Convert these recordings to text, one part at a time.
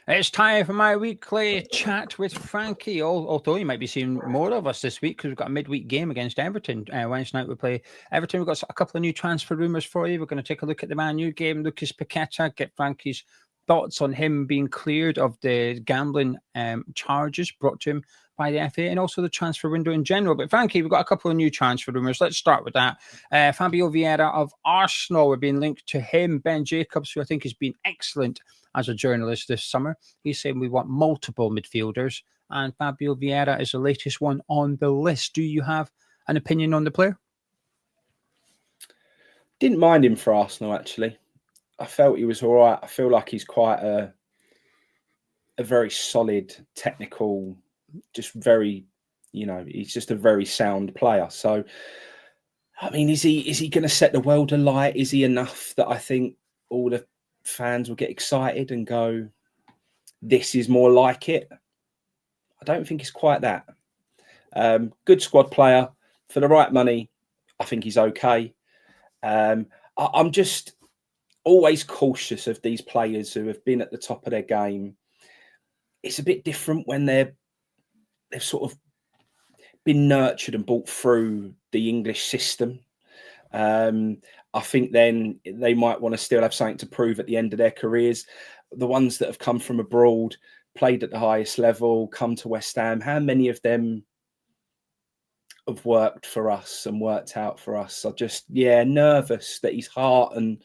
It's time for my weekly chat with Frankie. Although you might be seeing more of us this week because we've got a midweek game against Everton. Wednesday night we play Everton. We've got a couple of new transfer rumours for you. We're going to take a look at the Man U game. Lucas Paqueta, get Frankie's thoughts on him being cleared of the gambling charges brought to him by the FA, and also the transfer window in general. But Frankie, we've got a couple of new transfer rumours. Let's start with that. Fabio Vieira of Arsenal, we're being linked to him. Ben Jacobs, who I think has been excellent as a journalist this summer, he's saying we want multiple midfielders, and Fabio Vieira is the latest one on the list. Do you have an opinion on the player? Didn't mind him for Arsenal, actually. I felt he was all right. I feel like he's quite a very solid, technical, just very, he's just a very sound player. So, I mean, is he going to set the world alight? Is he enough that I think all the fans will get excited and go, this is more like it? I don't think it's quite that. Good squad player for the right money. I think he's okay. I'm just always cautious of these players who have been at the top of their game. It's a bit different when they've sort of been nurtured and brought through the English system. I think then they might want to still have something to prove at the end of their careers. The ones that have come from abroad, played at the highest level, come to West Ham, how many of them have worked for us and worked out for us? I'm just, nervous that his heart and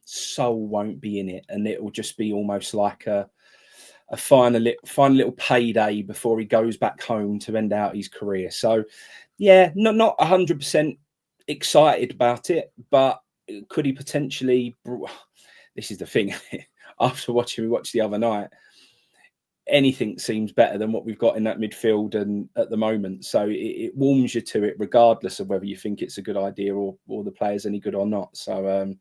soul won't be in it, and it will just be almost like a final little payday before he goes back home to end out his career. So, not 100% excited about it, but could he potentially? This is the thing. After watching we watched the other night, anything seems better than what we've got in that midfield and at the moment. So it warms you to it, regardless of whether you think it's a good idea or the player's any good or not. So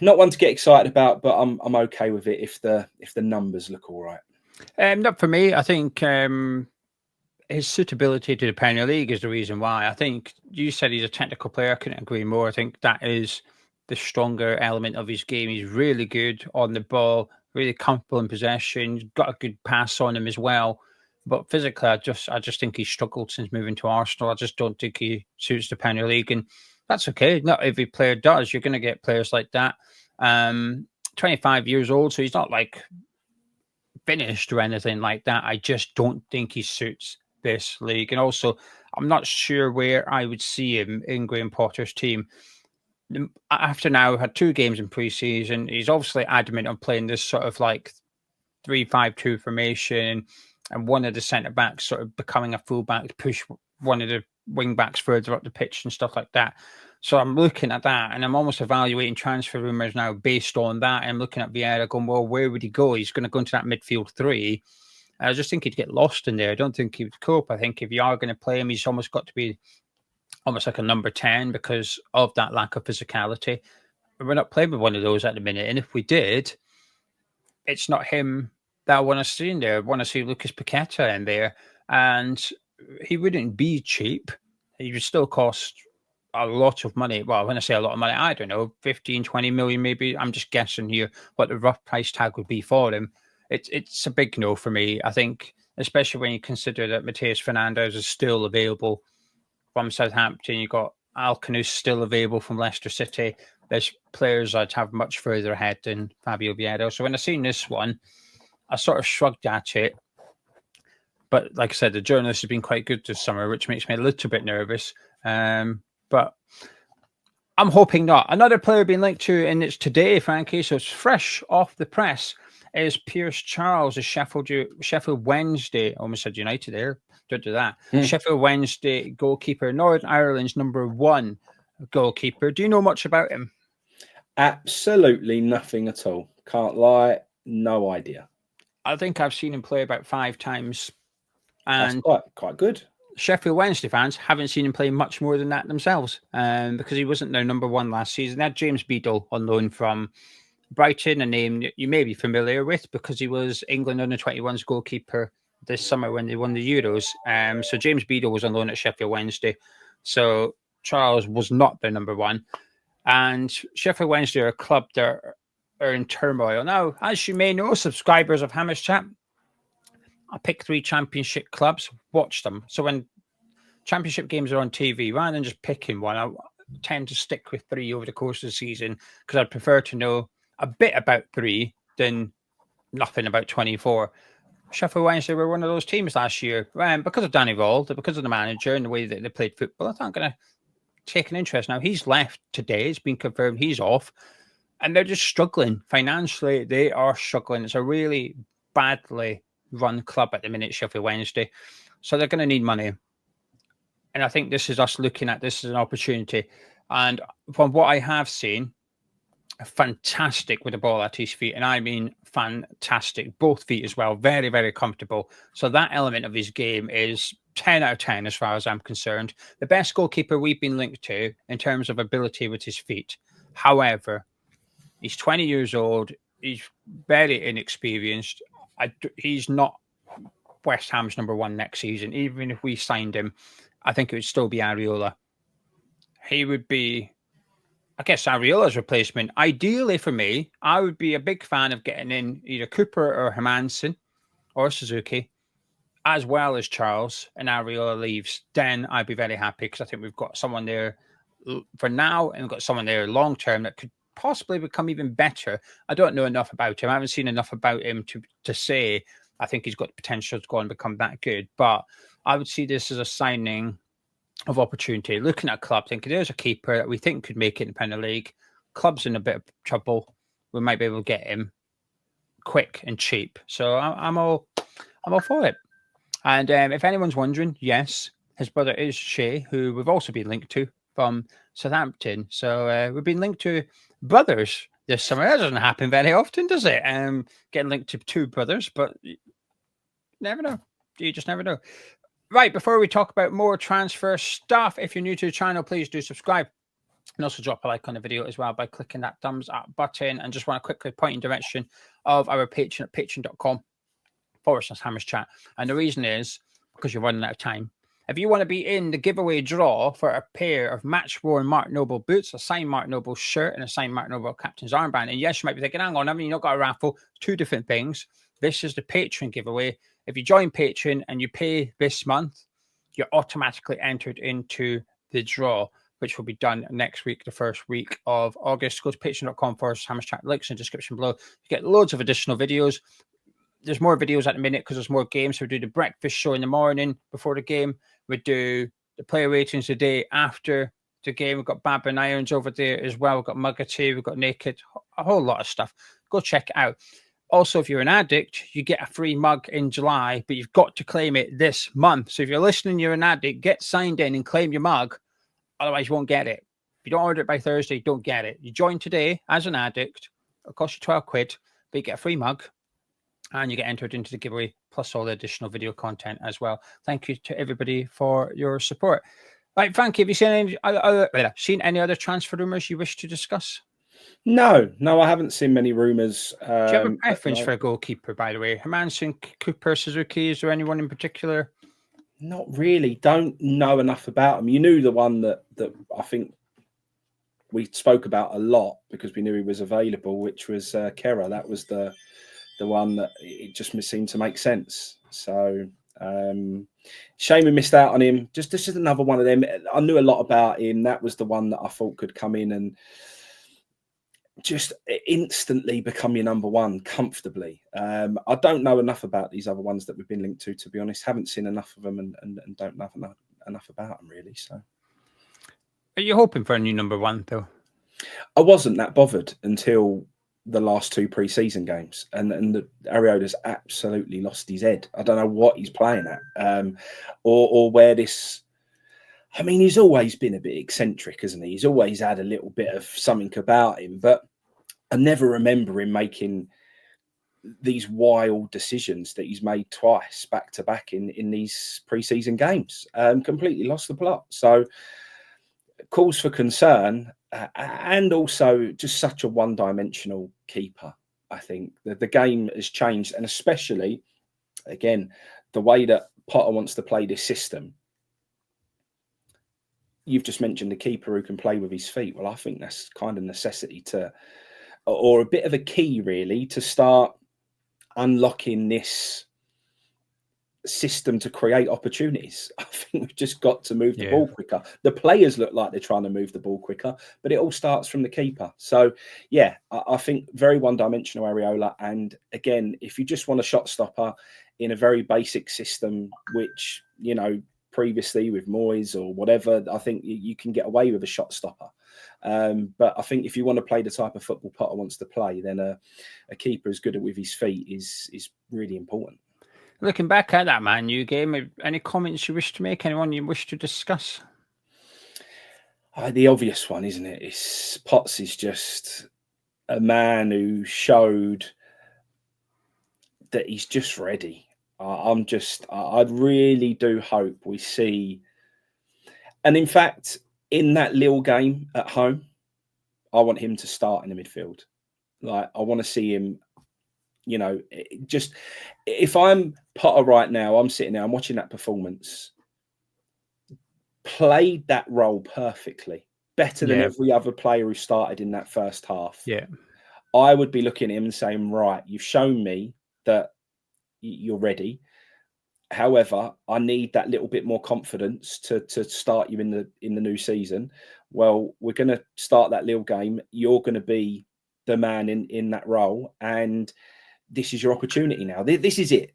not one to get excited about, but I'm okay with it if the numbers look all right. Not for me. I think his suitability to the Premier League is the reason why. I think you said he's a technical player. I couldn't agree more. I think that is the stronger element of his game. He's really good on the ball, really comfortable in possession. He's got a good pass on him as well. But physically, I just think he's struggled since moving to Arsenal. I just don't think he suits the Premier League, and that's okay. Not every player does. You're going to get players like that. 25 years old, so he's not like finished or anything like that. I just don't think he suits this league. And also, I'm not sure where I would see him in Graham Potter's team. After now, had 2 games in pre-season, he's obviously adamant on playing this sort of like 3-5-2 formation, and one of the centre-backs sort of becoming a full-back to push one of the wing-backs further up the pitch and stuff like that. So I'm looking at that, and I'm almost evaluating transfer rumours now based on that. And I'm looking at Vieira going, well, where would he go? He's going to go into that midfield 3. I just think he'd get lost in there. I don't think he would cope. I think if you are going to play him, he's almost got to be almost like a number 10 because of that lack of physicality. We're not playing with one of those at the minute. And if we did, it's not him that I want to see in there. I want to see Lucas Paqueta in there. And he wouldn't be cheap. He would still cost a lot of money. Well, when I say a lot of money, I don't know, 15, 20 million maybe. I'm just guessing here what the rough price tag would be for him. It's a big no for me. I think, especially when you consider that Matheus Fernandes is still available from Southampton. You've got Alcanos still available from Leicester City. There's players I'd have much further ahead than Fabio Vieira. So when I seen this one, I sort of shrugged at it. But like I said, the journalist has been quite good this summer, which makes me a little bit nervous. But I'm hoping not. Another player being linked to, and it's today, Frankie, so it's fresh off the press, is Pierce Charles, a Sheffield Wednesday. I almost said United there. Don't do that. Sheffield Wednesday goalkeeper, Northern Ireland's #1 goalkeeper. Do you know much about him? Absolutely nothing at all. Can't lie. No idea. I think I've seen him play about 5 times. And that's quite good. Sheffield Wednesday fans haven't seen him play much more than that themselves, because he wasn't their #1 last season. They had James Beadle on loan from Brighton, a name you may be familiar with because he was England under-21's goalkeeper this summer when they won the Euros. So James Beadle was on loan at Sheffield Wednesday. So Charles was not their #1. And Sheffield Wednesday are a club that are in turmoil. Now, as you may know, subscribers of Hammers Chat, I pick 3 championship clubs, watch them. So when championship games are on TV, rather than just picking one, I tend to stick with 3 over the course of the season because I'd prefer to know a bit about 3 than nothing about 24. Sheffield Wednesday were one of those teams last year because of Danny Rald, because of the manager and the way that they played football. I thought I'm going to take an interest. Now, he's left today. It's been confirmed he's off. And they're just struggling. Financially, they are struggling. It's a really badly run club at the minute, Sheffield Wednesday. So they're going to need money. And I think this is us looking at this as an opportunity. And from what I have seen, fantastic with the ball at his feet. And I mean fantastic. Both feet as well. Very, very comfortable. So that element of his game is 10 out of 10 as far as I'm concerned. The best goalkeeper we've been linked to in terms of ability with his feet. However, he's 20 years old. He's very inexperienced. He's not West Ham's number 1 next season. Even if we signed him, I think it would still be Areola. He would be, I guess, Areola's replacement. Ideally for me, I would be a big fan of getting in either Cooper or Hermansen or Suzuki, as well as Charles, and Areola leaves. Then I'd be very happy because I think we've got someone there for now and we've got someone there long term that could possibly become even better. I don't know enough about him. I haven't seen enough about him to say I think he's got the potential to go and become that good. But I would see this as a signing of opportunity. Looking at a club, thinking there's a keeper that we think could make it in the Premier League. Club's in a bit of trouble. We might be able to get him quick and cheap. So I'm all for it. And if anyone's wondering, yes, his brother is Shay, who we've also been linked to from Southampton. So we've been linked to brothers this summer. That doesn't happen very often, does it? Getting linked to 2 brothers, but you never know. You just never know. Right, before we talk about more transfer stuff, if you're new to the channel, please do subscribe. And also drop a like on the video as well by clicking that thumbs up button. And just want to quickly point in direction of our Patreon at patreon.com/Hammers Chat. And the reason is because you're running out of time. If you want to be in the giveaway draw for a pair of match-worn Mark Noble boots, a signed Mark Noble shirt, and a signed Mark Noble captain's armband, and yes, you might be thinking, hang on, haven't you not got a raffle? 2 different things. This is the Patreon giveaway. If you join Patreon and you pay this month, you're automatically entered into the draw, which will be done next week, the first week of August. Go to patreon.com/Hammers Chat. Links in the description below. You get loads of additional videos. There's more videos at the minute because there's more games. So we do the breakfast show in the morning before the game. We do the player ratings the day after the game. We've got Bab and Irons over there as well. We've got Muggety. We've got Naked. A whole lot of stuff. Go check it out. Also, if you're an addict, you get a free mug in July, but you've got to claim it this month. So if you're listening, you're an addict, get signed in and claim your mug. Otherwise, you won't get it. If you don't order it by Thursday, you don't get it. You join today as an addict. It'll cost you 12 quid, but you get a free mug and you get entered into the giveaway, plus all the additional video content as well. Thank you to everybody for your support. Right, Frankie, have you seen any other transfer rumours you wish to discuss? No, I haven't seen many rumours. Do you have a preference for a goalkeeper, by the way? Hermansen, Cooper, Suzuki, is there anyone in particular? Not really. Don't know enough about them. You knew the one that I think we spoke about a lot because we knew he was available, which was Kera. That was the one that it just seemed to make sense. So shame we missed out on him. This is another one of them. I knew a lot about him. That was the one that I thought could come in and just instantly become your number 1 comfortably. I don't know enough about these other ones that we've been linked to be honest. Haven't seen enough of them and don't know enough about them really. So, are you hoping for a new number 1 though? I wasn't that bothered until the last 2 pre-season games, and the Areola's absolutely lost his head. I don't know what he's playing at, or where this. I mean, he's always been a bit eccentric, hasn't he? He's always had a little bit of something about him, but I never remember him making these wild decisions that he's made twice back to back in these pre-season games. Completely lost the plot. So, cause for concern, and also just such a one-dimensional keeper. I think the game has changed, and especially, again, the way that Potter wants to play this system. You've just mentioned a keeper who can play with his feet. Well, I think that's kind of necessity to or a bit of a key really to start unlocking this system to create opportunities. I think we've just got to move the ball quicker. The players look like they're trying to move the ball quicker, but it all starts from the keeper. So yeah, I think very one-dimensional Areola. And again, if you just want a shot stopper in a very basic system, which, you know, previously with Moyes or whatever, I think you can get away with a shot stopper. But I think if you want to play the type of football Potter wants to play, then a keeper as good with his feet is really important. Looking back at that Man U game, any comments you wish to make? Anyone you wish to discuss? The obvious one, isn't it? Potts is just a man who showed that he's just ready. I really do hope we see. And in fact, in that Lille game at home, I want him to start in the midfield. Like, I want to see him. You know, just if I'm Potter right now, I'm sitting there, I'm watching that performance, played that role perfectly, better than every other player who started in that first half. Yeah, I would be looking at him and saying, right, you've shown me that you're ready. However, I need that little bit more confidence to start you in the new season. Well, we're going to start that Lille game. You're going to be the man in that role, and this is your opportunity now. This is it.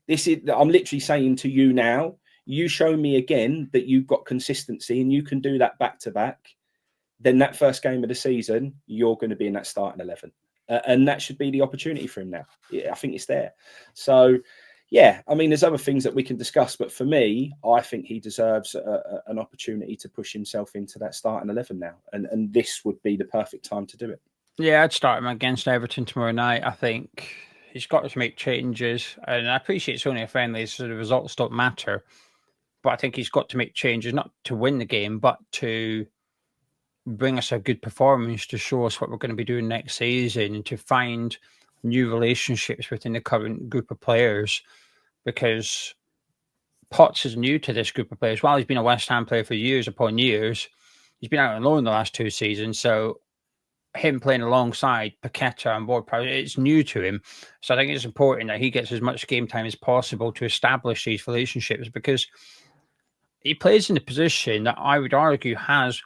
I'm literally saying to you now, you show me again that you've got consistency and you can do that back to back. Then that first game of the season, you're going to be in that starting 11. And that should be the opportunity for him now. I think it's there. So, yeah, I mean, there's other things that we can discuss. But for me, I think he deserves an opportunity to push himself into that starting 11 now. And this would be the perfect time to do it. Yeah, I'd start him against Everton tomorrow night. I think he's got to make changes, and I appreciate it's only a friendly, so the results don't matter. But I think he's got to make changes, not to win the game, but to bring us a good performance, to show us what we're going to be doing next season, and to find new relationships within the current group of players. Because Potts is new to this group of players. While he's been a West Ham player for years upon years, he's been out on loan the last 2 seasons. So him playing alongside Paqueta and Ward-Prowse, it's new to him. So I think it's important that he gets as much game time as possible to establish these relationships, because he plays in a position that I would argue has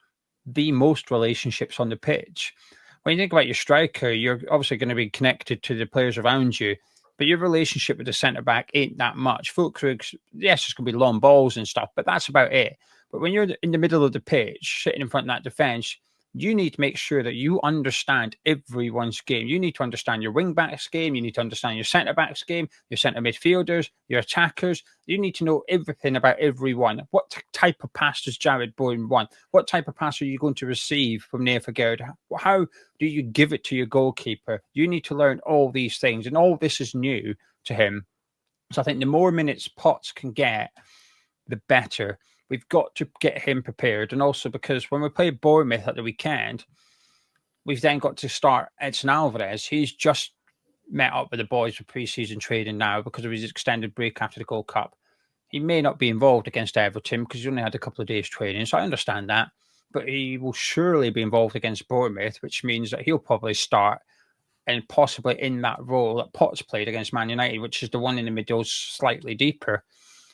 the most relationships on the pitch. When you think about your striker, you're obviously going to be connected to the players around you, but your relationship with the centre-back ain't that much. Fulkrug's, yes, it's going to be long balls and stuff, but that's about it. But when you're in the middle of the pitch, sitting in front of that defence, you need to make sure that you understand everyone's game. You need to understand your wing-back's game. You need to understand your centre-back's game, your centre midfielders, your attackers. You need to know everything about everyone. What type of pass does Jared Bowen want? What type of pass are you going to receive from Neil Fagerd? How do you give it to your goalkeeper? You need to learn all these things, and all this is new to him. So I think the more minutes Potts can get, the better. We've got to get him prepared. And also because when we play Bournemouth at the weekend, we've then got to start Edson Alvarez. He's just met up with the boys for pre-season training now because of his extended break after the Gold Cup. He may not be involved against Everton because he's only had a couple of days training, so I understand that. But he will surely be involved against Bournemouth, which means that he'll probably start and possibly in that role that Potts played against Man United, which is the one in the middle, slightly deeper.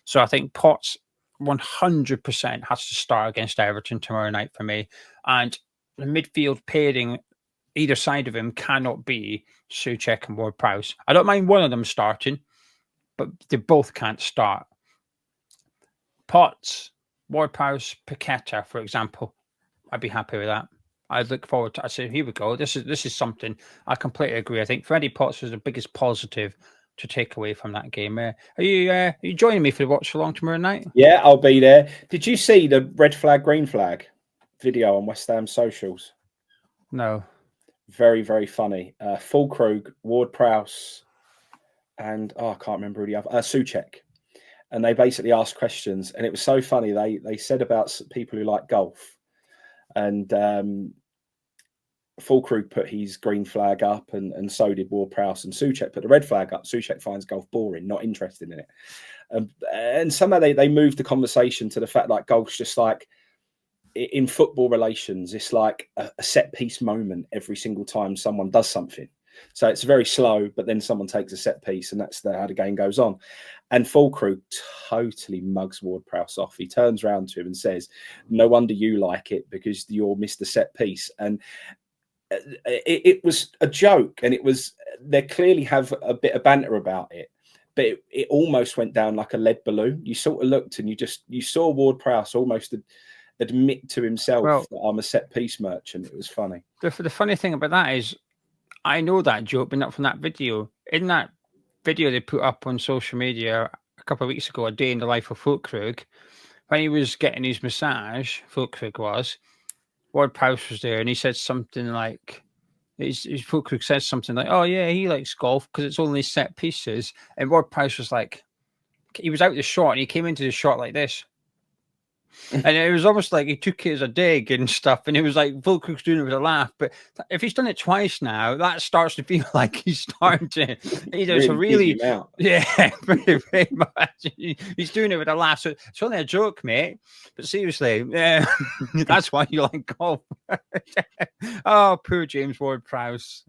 So I think Potts 100% has to start against Everton tomorrow night for me. And the midfield pairing either side of him cannot be Souček and Ward-Prowse. I don't mind one of them starting, but they both can't start. Potts, Ward-Prowse, Paqueta, for example, I'd be happy with that. I'd look forward to. I say, here we go. This is something. I completely agree. I think Freddie Potts was the biggest positive to take away from that game. Are you joining me for the watch along tomorrow night? Yeah, I'll be there. Did you see the red flag, green flag video on West Ham socials? No. Very, very funny. Fulkrug, Ward-Prowse, and I can't remember who the other. Souček. And they basically asked questions, and it was so funny. They said about people who like golf, and Fulkrug put his green flag up, and so did Ward-Prowse, and Souček put the red flag up. Souček finds golf boring, not interested in it. And somehow they moved the conversation to the fact like golf's just like, in football relations, it's like a set piece moment every single time someone does something. So it's very slow, but then someone takes a set piece, and that's how the game goes on. And Fulkrug totally mugs Ward-Prowse off. He turns around to him and says, "No wonder you like it, because you're Mr. Set Piece." And it was a joke, and they clearly have a bit of banter about it, but it almost went down like a lead balloon. You sort of looked, and you saw Ward-Prowse almost admit to himself that I'm a set piece merchant. It was funny. The funny thing about that is, I know that joke, but not from that video. In that video they put up on social media a couple of weeks ago, a day in the life of Fulkrug, when he was getting his massage, Fulkrug was, Ward-Prowse was there, and he said something like, his Fulkrug says something like, "Oh yeah, he likes golf because it's only set pieces," and Ward-Prowse was like, he was out the shot and he came into the shot like this. And it was almost like he took it as a dig and stuff, and it was like Fulkrug's doing it with a laugh. But if he's done it twice now, that starts to feel like he's starting to. Really yeah, very much. He's doing it with a laugh. So it's only a joke, mate. But seriously, that's why you like golf. Oh, poor James Ward-Prowse.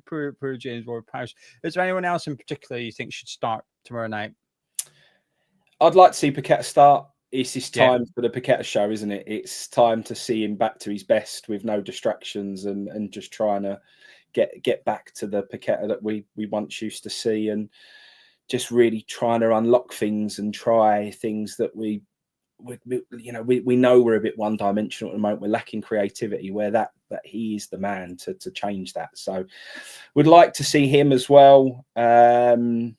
Poor James Ward-Prowse. Is there anyone else in particular you think should start tomorrow night? I'd like to see Paqueta start. It's his time for the Paqueta show, isn't it? It's time to see him back to his best with no distractions and just trying to get back to the Paqueta that we once used to see, and just really trying to unlock things and try things that we know we're a bit one-dimensional at the moment. We're lacking creativity, where that he is the man to change that. So would like to see him as well. Other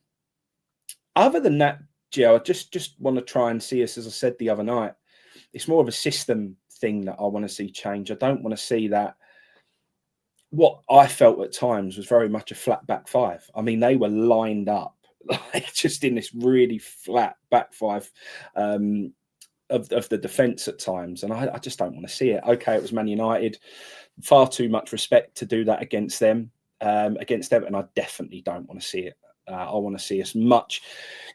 than that, Gio, I just want to try and see us, as I said the other night, it's more of a system thing that I want to see change. I don't want to see that. What I felt at times was very much a flat back five. I mean, they were lined up like just in this really flat back five of the defence at times, and I just don't want to see it. Okay, it was Man United, far too much respect to do that against them. Against Everton, I definitely don't want to see it. I want to see us much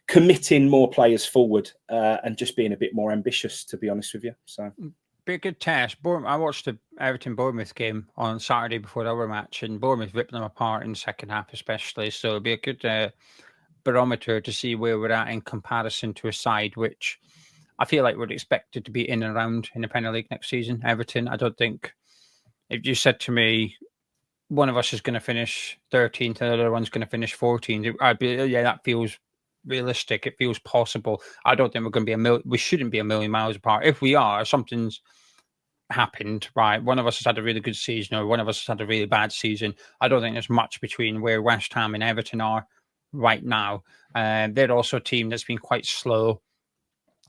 committing more players forward and just being a bit more ambitious, to be honest with you. So, be a good test. I watched the Everton Bournemouth game on Saturday before the other match, and Bournemouth ripped them apart in the second half, especially. So it'll be a good barometer to see where we're at in comparison to a side which I feel like we're expected to be in and around in the Premier League next season. Everton, I don't think, if you said to me, one of us is going to finish 13th, the other one's going to finish 14th, I'd be, yeah, that feels realistic. It feels possible. I don't think we're going to be we shouldn't be a million miles apart. If we are, something's happened, right? One of us has had a really good season, or one of us has had a really bad season. I don't think there's much between where West Ham and Everton are right now. They're also a team that's been quite slow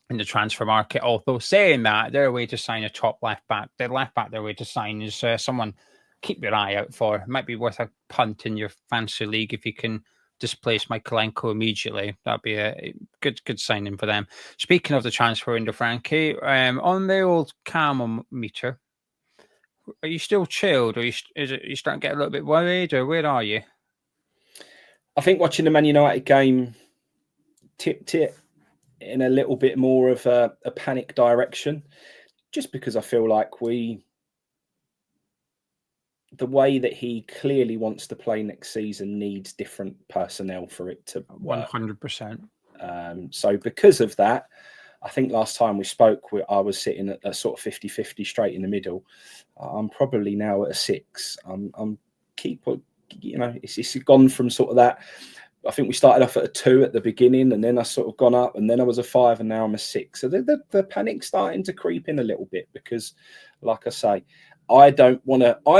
in the transfer market. Although saying that, they're a way to sign a top left back. Their left back, their way to sign is someone keep your eye out for. It might be worth a punt in your fantasy league if you can displace Michail Antonio immediately. That'd be a good signing for them. Speaking of the transfer window, Frankie, on the old Camel Meter, are you still chilled, or you starting to get a little bit worried, or where are you? I think watching the Man United game tipped it in a little bit more of a panic direction, just because I feel like the way that he clearly wants to play next season needs different personnel for it to work. 100%. So because of that, I think last time we spoke, I was sitting at a sort of 50-50 straight in the middle. I'm probably now at a 6. It's gone from sort of that. I think we started off at a 2 at the beginning, and then I sort of gone up, and then I was a 5, and now I'm a 6. So the panic's starting to creep in a little bit, because, like I say, I'm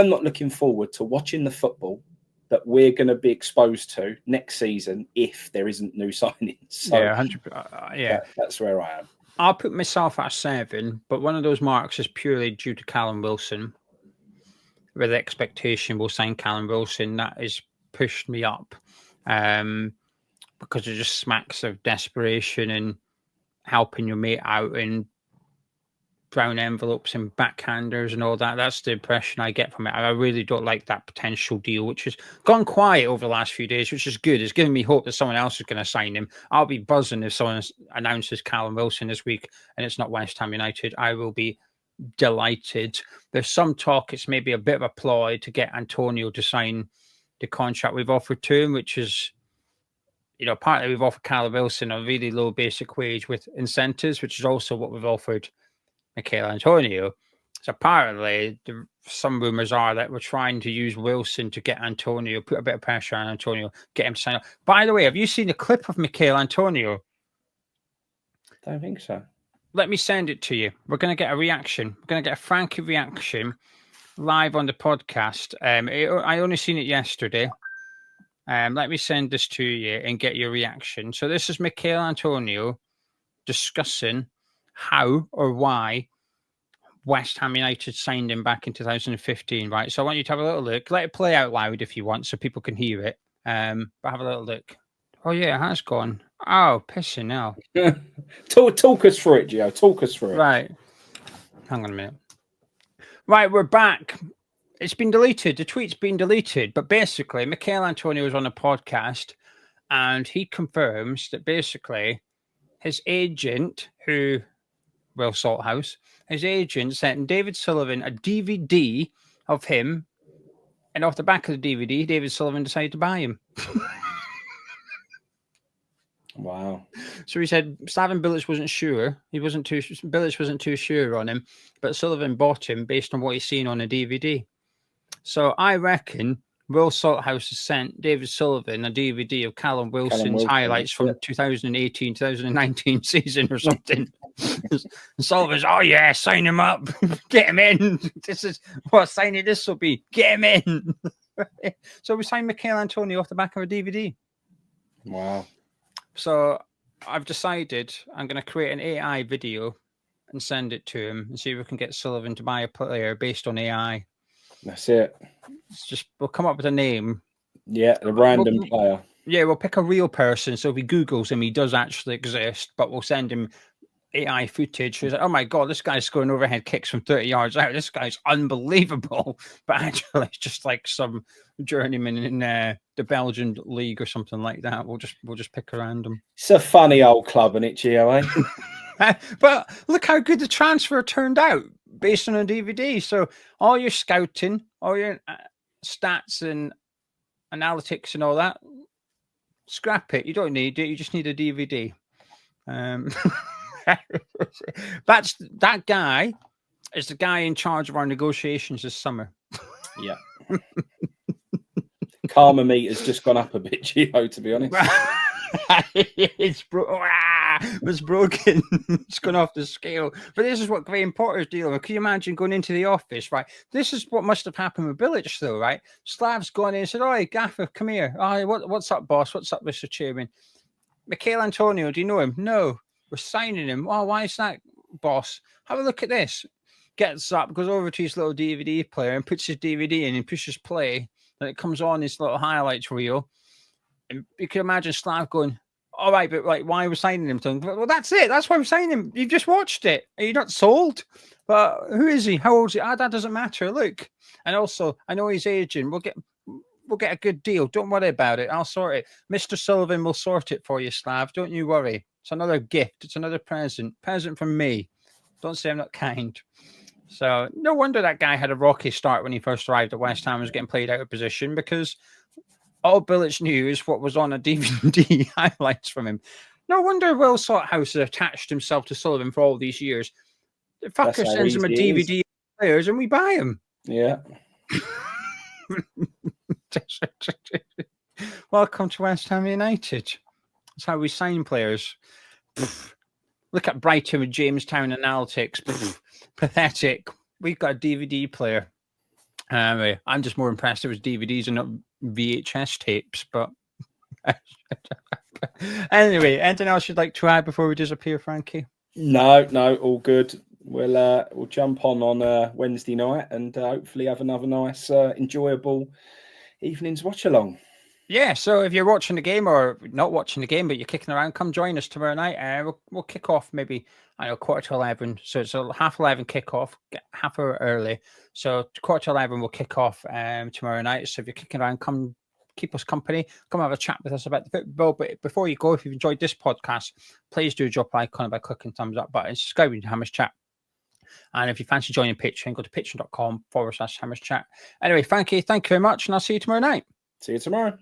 not looking forward to watching the football that we're going to be exposed to next season if there isn't new signings. So yeah, 100%. That's where I am. I'll put myself at a 7, but one of those marks is purely due to Callum Wilson. With the expectation we'll sign Callum Wilson, that has pushed me up because it just smacks of desperation and helping your mate out and brown envelopes and backhanders and all that. That's the impression I get from it. I really don't like that potential deal, which has gone quiet over the last few days, which is good. It's giving me hope that someone else is going to sign him. I'll be buzzing if someone announces Callum Wilson this week and it's not West Ham United. I will be delighted. There's some talk it's maybe a bit of a ploy to get Antonio to sign the contract we've offered to him, which is, partly we've offered Callum Wilson a really low basic wage with incentives, which is also what we've offered Michail Antonio. So apparently, some rumours are that we're trying to use Wilson to get Antonio, put a bit of pressure on Antonio, get him to sign up. By the way, have you seen a clip of Michail Antonio? Don't think so. Let me send it to you. We're going to get a reaction. We're going to get a Frankie reaction live on the podcast. I only seen it yesterday. Let me send this to you and get your reaction. So this is Michail Antonio discussing how or why West Ham United signed him back in 2015, right? So I want you to have a little look. Let it play out loud if you want so people can hear it. But have a little look. Oh, yeah, it has gone. Oh, pissing now. Talk us through it, Gio. Talk us through it. Right. Hang on a minute. Right, we're back. It's been deleted. The tweet's been deleted. But basically, Michail Antonio was on a podcast and he confirms that basically his agent, Will Salthouse, his agent sent David Sullivan a DVD of him, and off the back of the DVD, David Sullivan decided to buy him. Wow. So he said Slaven Bilic wasn't sure. Bilic wasn't too sure on him, but Sullivan bought him based on what he's seen on the DVD. So I reckon Will Salthouse has sent David Sullivan a DVD of Callum Wilson's highlights from 2018, 2019 season or something. And Sullivan's, oh yeah, sign him up. Get him in. This is what signing this will be. Get him in. So we signed Michail Antonio off the back of a DVD. Wow. So I've decided I'm going to create an AI video and send it to him and see if we can get Sullivan to buy a player based on AI. That's it. We'll come up with a name. Yeah, a random player. Yeah, we'll pick a real person. So if he Googles him, he does actually exist, but we'll send him AI footage. He's like, oh my God, this guy's scoring overhead kicks from 30 yards out. This guy's unbelievable. But actually, it's just like some journeyman in the Belgian league or something like that. We'll just pick a random. It's a funny old club, isn't it, Gio? But look how good the transfer turned out based on a DVD. So all your scouting, all your stats and analytics and all that, scrap it. You don't need it. You just need a DVD. That guy is the guy in charge of our negotiations this summer. Yeah. Camel Meter's just gone up a bit, Gio, to be honest. It's broken. It's gone off the scale. But this is what Graham Potter's dealing with. Can you imagine going into the office, right? This is what must have happened with Bilic, though, right? Slav's gone in and said, "Oh, Gaffer, come here. Oh, what's up, boss? What's up, Mr. Chairman? Michail Antonio, do you know him? No. We're signing him. Oh, why is that, boss? Have a look at this." Gets up, goes over to his little DVD player and puts his DVD in and pushes play. And it comes on his little highlights reel. And you can imagine Slav going, all right, but like, why are we signing him? Well, that's it. That's why we're signing him. You've just watched it. Are you not sold? But who is he? How old is he? That doesn't matter. Look. And also, I know he's aging. We'll get a good deal. Don't worry about it. I'll sort it. Mr. Sullivan will sort it for you, Slav. Don't you worry. It's another gift. It's another present. Present from me. Don't say I'm not kind. So no wonder that guy had a rocky start when he first arrived at West Ham and was getting played out of position, because all Bilic knew is what was on a DVD highlights from him. No wonder Will Salthouse has attached himself to Sullivan for all these years. The fucker sends him a DVD of players and we buy him. Yeah. Welcome to West Ham United. That's how we sign players. Look at Brighton with Jamestown Analytics. Pathetic. We've got a DVD player. Anyway, I'm just more impressed it was DVDs and not VHS tapes. But anyway, anything else you'd like to add before we disappear, Frankie? No, all good. We'll jump on Wednesday night and hopefully have another nice, enjoyable evening's watch along. Yeah, so if you're watching the game or not watching the game, but you're kicking around, come join us tomorrow night. We'll kick off maybe, 11:15. So it's a 11:30 kickoff, get half hour early. So 11:15 we'll kick off tomorrow night. So if you're kicking around, come keep us company. Come have a chat with us about the football. But before you go, if you've enjoyed this podcast, please do drop a like on it by clicking thumbs up button. Subscribe to Hammers Chat. And if you fancy joining Patreon, go to patreon.com/Hammers Chat. Anyway, Frankie, thank you very much, and I'll see you tomorrow night. See you tomorrow.